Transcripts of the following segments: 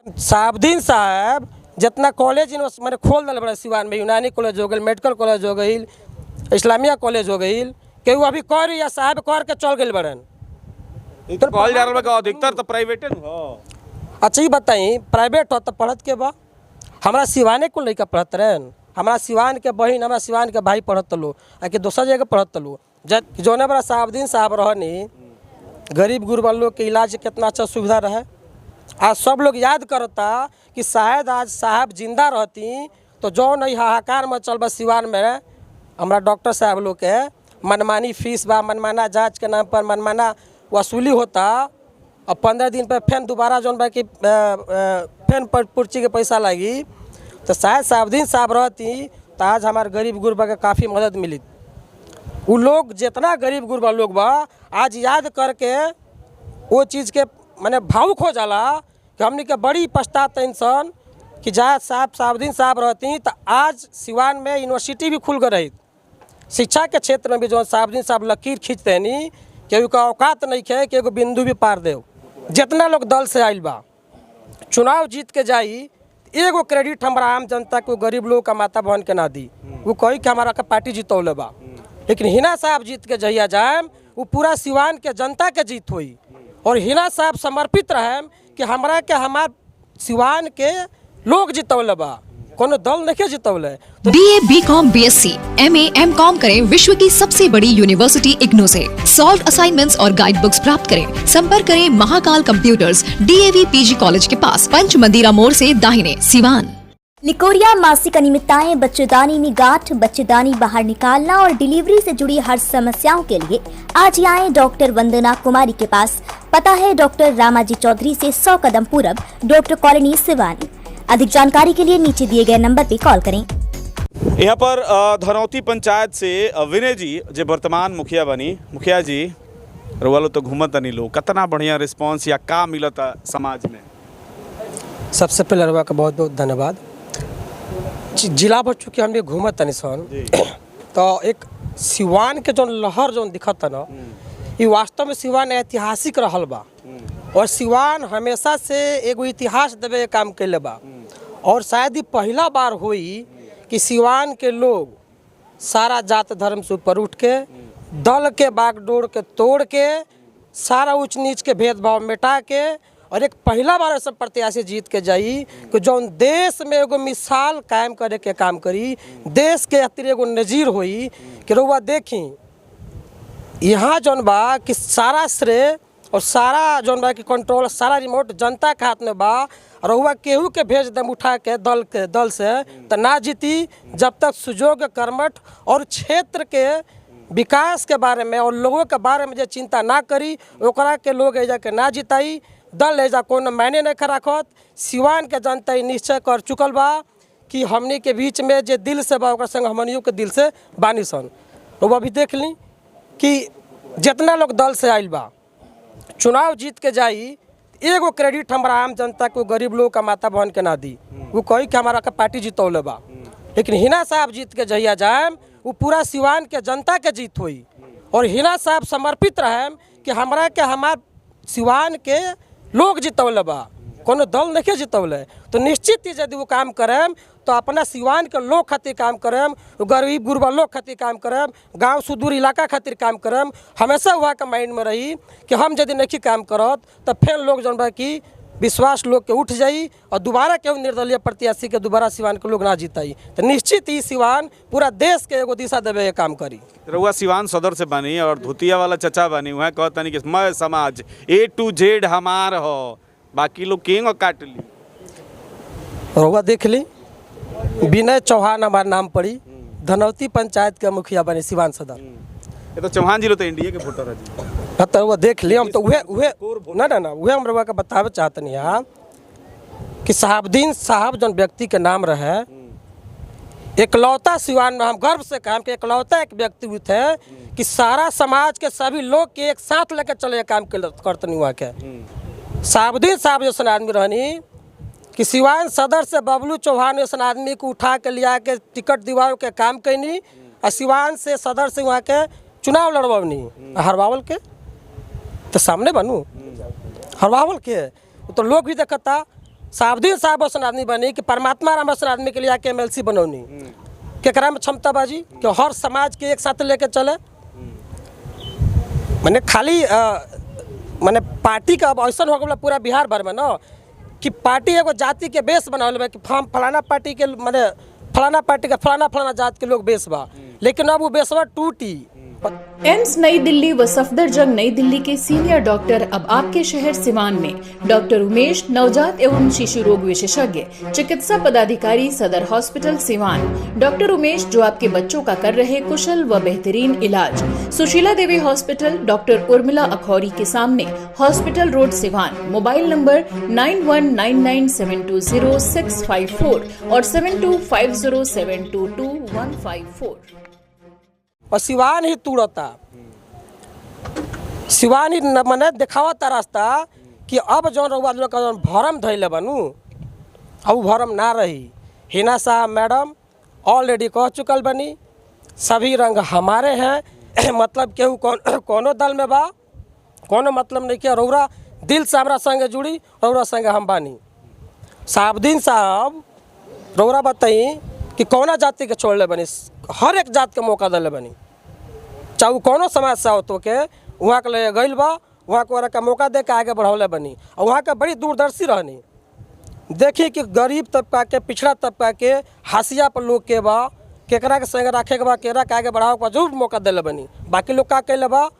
साहबुद्दीन साहब जितना कॉलेज मैंने खोल दिल बड़े सिवान में, यूनानी कॉलेज हो गई, मेडिकल कॉलेज हो गई, इस्लामिया कॉलेज हो गई, कि वो अभी कर या साहब कर के चल गए बड़न। तो कॉलेज जा रहा है अधिकतर तो प्राइवेट हो। अच्छा ही बताई, प्राइवेट हो तो पढ़त के बा? हमारा सिवाने को लड़का पढ़त रहन, हमारा सिवान के बहन, हमारा सिवान के भाई पढ़त लो, आ कि दूसरा जगह पढ़त लो। जौने बड़ा साहबुद्दीन साहब रहनी, गरीब गुरबा लोग के इलाज कितना अच्छा सुविधा रहे। आज सब लोग याद करता कि शायद आज साहब जिंदा रहती तो जो नहीं हाहाकार में चल बा सिवान में, हमारा डॉक्टर साहब लोग के मनमानी फीस बा, मनमाना जांच के नाम पर मनमाना वसूली होता, और 15 दिन पर फिर दोबारा जौन बा कि फिर पर्ची के पैसा लगी, तो शायद साहबुद्दीन साहब रहती तो आज हमारे गरीब गुरबा के काफ़ी मदद मिली। वो लोग जितना गरीब गुरबा लोग बा आज याद करके वो चीज़ के मैंने भावुक हो जाला कि हमने के बड़ी पछताता इंसान कि जहाँ साहबुद्दीन साहब रहती तो आज सिवान में यूनिवर्सिटी भी खुल गई रही। शिक्षा के क्षेत्र में भी जो साहबुद्दीन साहब लकीर खींचते नहीं कि उनका औकात नहीं है कि एगो बिंदु भी पार दे। जितना लोग दल से आइल बा चुनाव जीत के जाई, एगो क्रेडिट हमारा आम जनता को गरीब लोग का माता बहन के ना दी, वो कही कि हमारा का पार्टी जीतौले बा। लेकिन हिना साहब जीत के जहिया जाए वो पूरा सिवान के जनता के जीत हुई, और हिना साहब समर्पित रहे कि हमरा के हमार सिवान के लोग जितौले बा, कोनो दल नहीं जितौले। BA, BCom, BSc, MA, MCom करें विश्व की सबसे बड़ी यूनिवर्सिटी इग्नू से। सॉल्व असाइनमेंट्स और गाइड बुक्स प्राप्त करें। संपर्क करें Mahakal computers, DAV PG college के पास, पंच मंदिरा मोड़ से दाहिने, सिवान। निकोरिया मासिक अनियमितताएं, बच्चेदानी में गांठ, बच्चेदानी बाहर निकालना और डिलीवरी से जुड़ी हर समस्याओं के लिए आज ही आए डॉक्टर वंदना कुमारी के पास। पता है डॉक्टर रामाजी चौधरी से 100 कदम पूरब, डॉक्टर कॉलोनी, सिवान। अधिक जानकारी के लिए नीचे दिए गए नंबर पर कॉल करें। यहाँ पर धनौती पंचायत से विनय जी जो वर्तमान मुखिया बनी, मुखिया जी रोवालो तो घूमत नहीं लोग, कितना बढ़िया रिस्पांस या का मिलता समाज में? सबसे पहले रवा का बहुत बहुत धन्यवाद। जिला भर चुके हमने घूमत तनी सन तो एक सिवान के जो लहर जो दिखत ना, ये वास्तव में सिवान ऐतिहासिक रहल बा, और सिवान हमेशा से एगो इतिहास देवे काम कैले बा, और शायद ही पहला बार हुई कि सिवान के लोग सारा जात धर्म से ऊपर उठ के दल के बागडोर के तोड़ के सारा ऊंच नीच के भेदभाव मिटा के, और एक पहला बार ऐसा प्रत्याशी जीत के जाई कि जो देश में एगो मिसाल कायम करे के काम करी, देश के अतिर एगो नजीर हुई कि रउआ देखी यहाँ जौन बा कि सारा श्रेय और सारा जौन बा कि कंट्रोल, सारा रिमोट जनता के हाथ में बा। रउआ केहू के भेज दम उठा के दल से तो ना जीती, जब तक सुजोग कर्मठ और क्षेत्र के विकास के बारे में और लोगों के बारे में जो चिंता ना करी, ओकरा के लोग एजा के ना जिताई। दल एजा कोनो मायने नहीं रखत। सिवान के जनता निश्चय कर चुकल बा कि हमनी के बीच में जे दिल से बा ओकर संग हमनियों के दिल से बानी सन। वो अभी देख ली कि जितना लोग दल से आइल बा चुनाव जीत के जाई, एगो क्रेडिट हमारा आम जनता को गरीब लोग का माता बहन के ना दी, वो कही कि हमारा का पार्टी जीतौले बा। लेकिन हिना साहब जीत के जहिया जाए वो पूरा सिवान के जनता के जीत हुई, और हिना साहब समर्पित रहे कि हमरा के हमार सिवान के लोग जितौले बा, कोनो दल नहीं जितौले। तो निश्चित ही यदि वो काम करें तो अपना सिवान के लोग खातिर काम करें, गरीब गुरबा लोग खातिर काम करें, गांव सुदूर इलाका खातिर काम करें। हमेशा वहाँ का माइंड में रही कि हम यदि नहीं काम करत तो फिर लोग जौन बा कि विश्वास लोग के उठ जाई, और दोबारा केहू निर्दलीय प्रत्याशी के दोबारा सिवान के लोग ना जीताई, तो निश्चित ही सिवान पूरा देश के एगो दिशा देवे के काम करी। रउआ सिवान सदर से बनी और धोतिया वाला चचा बनी, वहाँ कहता नहीं कि मैं समाज A to Z हमार हो, बाकी लोग केंग काट ली। रउआ देख ली, विनय चौहान हमारा नाम पड़ी, धनौती पंचायत के मुखिया बने सिवान सदर। ये तो चौहान जी लो तो इंडिया के वोटर है जी। तो वो देख लिए हम तो उहे ना उहे हम रउआ के बतावे चाहते नहीं यहाँ कि साहबुद्दीन साहब जौन व्यक्ति के नाम रहे, एकलौता सिवान में हम गर्व से कहें कि एकलौता एक व्यक्ति थे कि सारा समाज के सभी लोग के एक साथ लेकर चले काम करते नहीं हुआ के। साहबुद्दीन साहब जैसे आदमी रहनी कि सिवान सदर से बबलू चौहान जैसे आदमी को उठा के लिया के टिकट दिवाओ के काम कैनी, और सिवान से सदर से वहाँ के चुनाव लड़वनी, हरवावल के तो सामने बनू हरवावल के तो लोग भी देखता साहबुद्दीन साहब वैसन आदमी बनी कि परमात्मा राम वैसन आदमी के लिए आके MLC बनौनी केकरा में क्षमता बाजी कि हर समाज के एक साथ लेके चले। मैंने खाली मैंने पार्टी का अब ऐसा हो गया पूरा बिहार भर में ना कि पार्टी एगो जाति के बेस बनावल बा कि हम फलाना पार्टी के मैंने फलाना पार्टी का फलाना जात के लोग बेस बा, लेकिन अब वो बेसवा टूटी। एम्स नई दिल्ली व सफदरजंग नई दिल्ली के सीनियर डॉक्टर अब आपके शहर सिवान में। डॉक्टर उमेश नवजात एवं शिशु रोग विशेषज्ञ, चिकित्सा पदाधिकारी, सदर हॉस्पिटल सिवान। डॉक्टर उमेश जो आपके बच्चों का कर रहे कुशल व बेहतरीन इलाज। सुशीला देवी हॉस्पिटल, डॉक्टर उर्मिला अखौरी के सामने, hospital road Siwan. Mobile number 9199720654 और 7250722154। और सिवान ही तुड़ता, सिवान ही मने दिखावता रास्ता कि अब जौन रउआ लोग का जौन भरम धैले बनू अब भरम ना रही। हिना साहब मैडम ऑलरेडी कह चुकल बनी सभी रंग हमारे हैं मतलब केहू कोनो दल में बा कोनो मतलब नहीं किया। रउरा दिल से हमरा संगे जुड़ी, रउरा संगे हम बानी। साहबुद्दीन साहब रउरा बताई कि कौना जाति के छोड़ले बनी, हर एक जात के मौका दिले बनी, चाहे वो कोनो समाज से हो तो के वहाँ के ले गई बा, वहाँ को का मौका दे के आगे बढ़ौले बनी। और वहाँ के बड़ी दूरदर्शी रहनी, देखी कि गरीब तबका के पिछड़ा तबका के हाशिया पर लोग के बा केकरा के संग रखे के बा केकरा के आगे बढ़ावे के जरूर मौका दिले बनी। बाकी लोग का कैले बा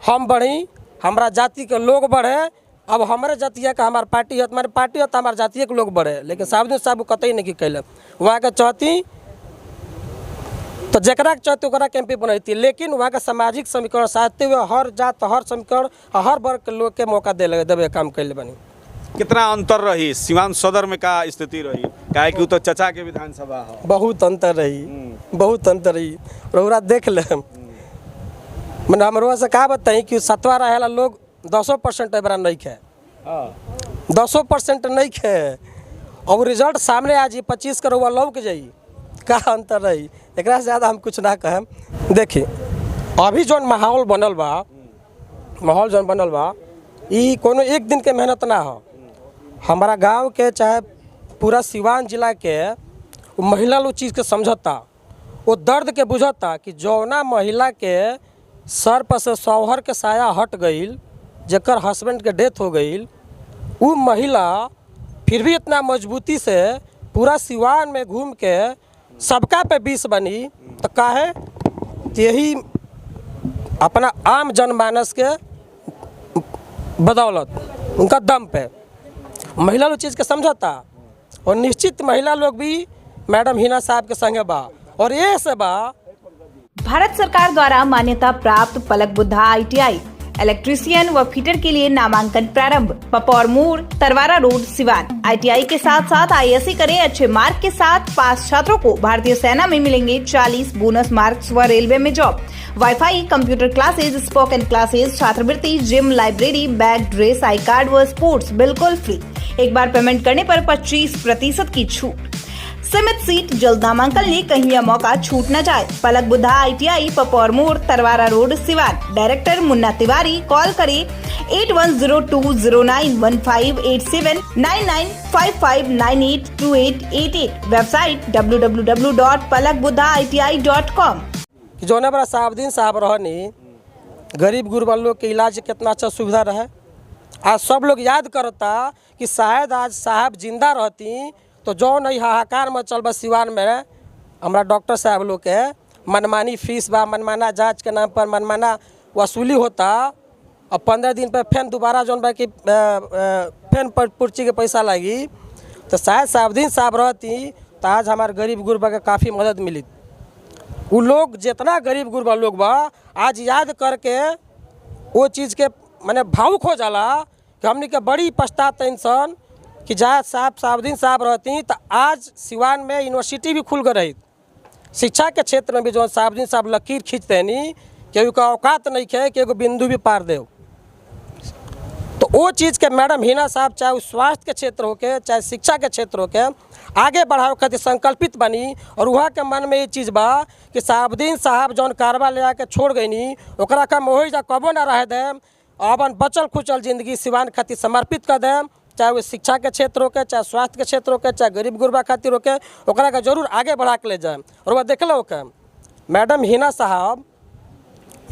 हम बढ़ी, हमारा जाति के लोग बढ़े, अब हमारे जातिया का हमार पार्टी है, हमारे पार्टी है तो हमारे जातिया के लोग बढ़े। लेकिन साहबुद्दीन साहब कतई नहीं कैले, वहाँ के चाहती तो जकरा के चाहते ओकरा के MP बनती, लेकिन वहाँ का सामाजिक समीकरण साधते हुए हर जात हर समीकरण हर वर्ग के लोग के मौका देवे काम कैले बनी। कितना अंतर रही सिवान सदर में का स्थिति रही, काहे कि तो चचा के विधानसभा है। बहुत अंतर रही, बहुत अंतर रही। रउरा देख ले मैंने हमरो से कहा बताई कि सतवा रहेला लोग 10% एबरा नहीं खे, 10% नहीं खे। और रिजल्ट सामने आ जी 25 के रउआ लौक जाई, का अंतर रही। एक से ज़्यादा हम कुछ ना कहें। देखिए अभी जौन माहौल बनल बा, माहौल जौन बनल बा ई कोनो एक दिन के मेहनत ना हो। हमारा गांव के चाहे पूरा सिवान जिला के महिला लोग चीज़ के समझता, वो दर्द के बुझता कि जौना महिला के सर पर से शौहर के साया हट गईल, जेकर हस्बैंड के डेथ हो गईल, वो महिला फिर भी इतना मजबूती से पूरा सिवान में घूम के सबका पे 20 बनी। तो काहे यही अपना आम जनमानस के बदौलत उनका दम पे महिला लोग चीज़ के समझता। और निश्चित महिला लोग भी मैडम हिना साहब के संगे बा, और ये से बा भारत सरकार द्वारा मान्यता प्राप्त पलक बुद्धा ITI इलेक्ट्रीशियन व फिटर के लिए नामांकन प्रारंभ। पपौर मोड़, तरवारा रोड, सिवान। ITI के साथ साथ ISC करें। अच्छे मार्क के साथ पास छात्रों को भारतीय सेना में मिलेंगे 40 बोनस मार्क्स व रेलवे में job. Wifi, computer classes, spoken classes, छात्रवृत्ति, gym, library, bag, dress, I card व स्पोर्ट्स बिल्कुल फ्री। एक बार पेमेंट करने पर 25% की छूट। सीमित सीट, जल्द नामांकन ले, कहीं यह मौका छूट न जाए। पलक बुद्धा ITI, पपौर मोड़, तरवारा रोड, सिवान। डायरेक्टर मुन्ना तिवारी। कॉल करें 8102091587 9955982888। Website www.palakbuddhaiti.com। जो बड़ा साहबुद्दीन साहब रहनी गरीब गुरबा लोग के इलाज कितना अच्छा सुविधा रहे। आज सब लोग याद करता कि शायद आज साहब जिंदा रहती तो जो नहीं हाहाकार में चल बा सिवान में हमारा डॉक्टर साहब लोग के मनमानी फीस बा, मनमाना जांच के नाम पर मनमाना वसूली होता, और 15 दिन पर फिर दोबारा जो बा कि फिर पर्ची के पैसा लगी, तो शायद साहबुद्दीन साहब रहती तो आज हमारे गरीब गुरबा के काफ़ी मदद मिली। वो लोग जितना गरीब गुरबा लोग बा आज याद करके वो चीज़ के मैंने भावुक हो जाला कि हमने के बड़ी पछताता इंसान कि जहाँ साहबुद्दीन साहब रहती तो आज सिवान में यूनिवर्सिटी भी खुल गई रही। शिक्षा के क्षेत्र में भी जो साहबुद्दीन साहब लकीर खींचते नहीं कि का औकात नहीं है कि एगो बिंदु भी पार दे। तो वो चीज़ के मैडम हिना साहब चाहे वो स्वास्थ्य के क्षेत्र हो के चाहे शिक्षा के क्षेत्र हो के आगे बढ़ावे खातिर संकल्पित बनी। और वहाँ के मन में ये चीज़ बा कि साहबुद्दीन साहब जौन कारवा ले आके छोड़ गई ओकरा का मोही जा कबो ना रह दे, अपन बचल खुचल जिंदगी सिवान खातिर समर्पित कर दें। चाहे वो शिक्षा के क्षेत्र होके, चाहे स्वास्थ्य के क्षेत्र होके, चाहे गरीब गुरबा खातिर होके, ओकरा के जरूर आगे बढ़ा के ले जाए। और वह देख लो के मैडम हिना साहब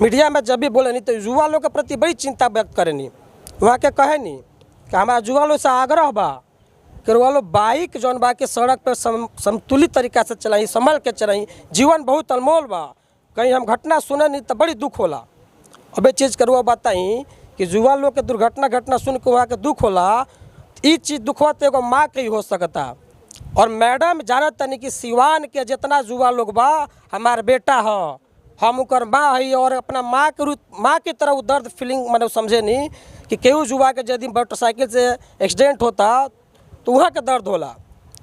मीडिया में जब भी बोले नहीं तो युवा लोग के प्रति बड़ी चिंता व्यक्त करेनी। वहाँ के कहे नहीं कि हमारा युवा लोग से आग्रह बा कि वो लोग बाइक जौन बा के सड़क पर संतुलित तरीका से चलाई, संभल के चलाई। जीवन बहुत अनमोल बा, कहीं हम घटना सुने नहीं तो बड़ी दुख होला। अब ये चीज़ के रुआ बताई कि युवा लोग के घटना सुन के वहाँ के दुख होला, ये चीज़ दुखवा तो एगो माँ के ही हो सकता। और मैडम जानत तनी कि सिवान के जितना युवा लोग बा हमार बेटा ह, हम उनकर माँ है और अपना माँ के रूप माँ की तरह वो दर्द फीलिंग मतलब समझे नहीं कि केहू युवा के यदि मोटरसाइकिल से एक्सीडेंट होता तो वहाँ के दर्द होला।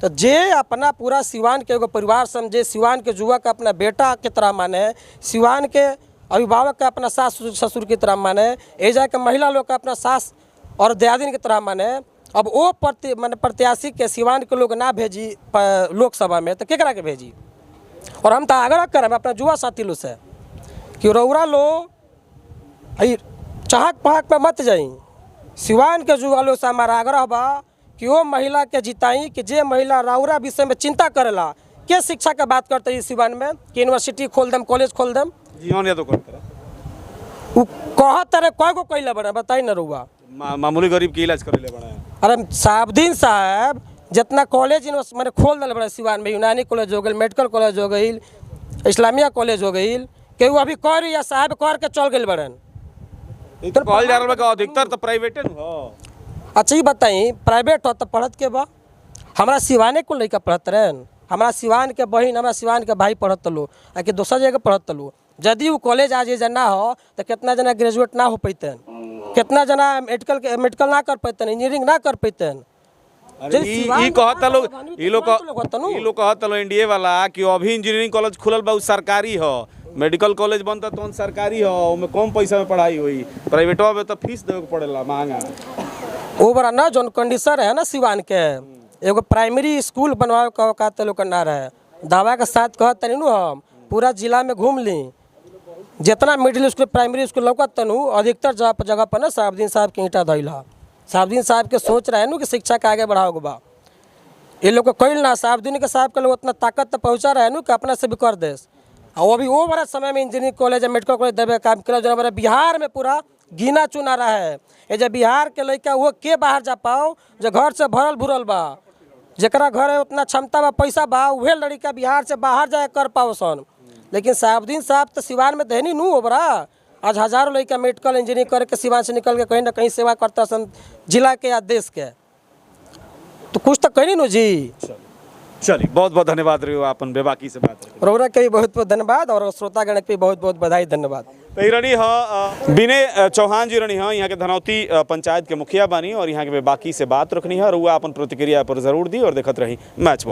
तो जे अपना पूरा सिवान के एगो परिवार समझे, सिवान के युवा के अपना बेटा की तरह माने, सिवान के अभिभावक का अपना सास ससुर की तरह माने, एजा के महिला लोग का अपना सास और दयादिन की तरह माने। अब वो प्रत्याशी के सिवान के लोग ना भेजी लोकसभा में तो केकरा के भेजी। और हम तो आग्रह करब अपना युवा साथी लोग से कि रौरा लो चहक पहक पे मत जाई। सिवान के युवा लोग से हमारा आग्रह बा कि वो महिला के जिताई कि जे महिला रौरा विषय में चिंता करेला। के शिक्षा का बात करते हैं सिवान में कि यूनिवर्सिटी खोल देम, कॉलेज खोल देम। जीवन या तो करते वो कहत रहे कय गो कैला बड़ा बताई ना रउआ। मामूली गरीब के इलाज करे ले बड़ा है। अरे साहबदीन साहब जितना कॉलेज मैंने खोल दिल बड़ा सिवान में, यूनानी कॉलेज हो गई, मेडिकल कॉलेज हो गई, इस्लामिया कॉलेज हो गई, केहू अभी कर या साहब कर के चल गए बड़न। तो कॉलेज जा रहा अधिकतर तो प्राइवेटे हो। अच्छा ही बताई प्राइवेट हो तो पढ़त के बा। हमारा सिवाने को लड़का पढ़त रहन, हमारा सिवान के बहन, हमारा सिवान के भाई पढ़त लो, आ कि दूसरा जगह पढ़त लो। यदि वो कॉलेज आज ना हो तो कितना जना ग्रेजुएट ना हो पैतन, कितना जना मेडिकल ना कर पैतन, इंजीनियरिंग ना कर पैतन। ई कहता लोग ई लोग कहता लोग एनडीए वाला कि अभी इंजीनियरिंग कॉलेज खुलल बा सरकारी हो, मेडिकल कॉलेज बनता तो सरकारी हो, उसमें कम पैसा में पढ़ाई हुई। प्राइवेटवा में तो फीस देवे पड़ेला महंगा। वो बड़ा ना जो कंडीशन है ना सिवान के एगो प्राइमरी स्कूल बनवावे का औकात लोग ना रहे। दावा के साथ कहत तनी नु हम पूरा जिला में घूम ली, जितना मिडिल स्कूल प्राइमरी स्कूल लौकत तनु अधिकतर जगह पर ना साहबदीन साहब के ईंटा धइला। साहबदीन साहब के सोच रहे नु कि शिक्षा के आगे बढ़ाओगे बा। ये लोग को कैल ना साहबदीन के साहब के लोग उतना ताकत तो पहुँचा रहे नु कि अपना से भी कर देस। और वो भी वो बड़ा समय में इंजीनियरिंग कॉलेज मेडिकल कॉलेज देवे काम किया जो हमारे बिहार में पूरा गिना चुना रहा है। ये जब बिहार के लड़का वो के बाहर जा पाओ जो घर से भरल भुरल बा, जरा घर है उतना क्षमता बा पैसा बा, वह लड़का बिहार से बाहर जाए कर पाओ सन। लेकिन साहबदीन साहब तो सिवान में देनी नू हो बड़ा। आज हजारों लड़का मेडिकल इंजीनियरिंग करके सिवान से निकल के कहीं ना कहीं सेवा करता सन जिला के या देश के। तो कुछ तो कहीं नो जी। चलिए बहुत बहुत धन्यवाद रही अपन बेबाकी से बात रौरा के भी बहुत बहुत धन्यवाद और श्रोतागण के भी बहुत बहुत बधाई धन्यवाद। तो रही विनय चौहान जी रही यहाँ के धनौती पंचायत के मुखिया बानी और यहाँ के बेबाकी से बात रखनी है और वह अपन प्रतिक्रिया पर जरूर दी और देखत रही मैच बॉक्स।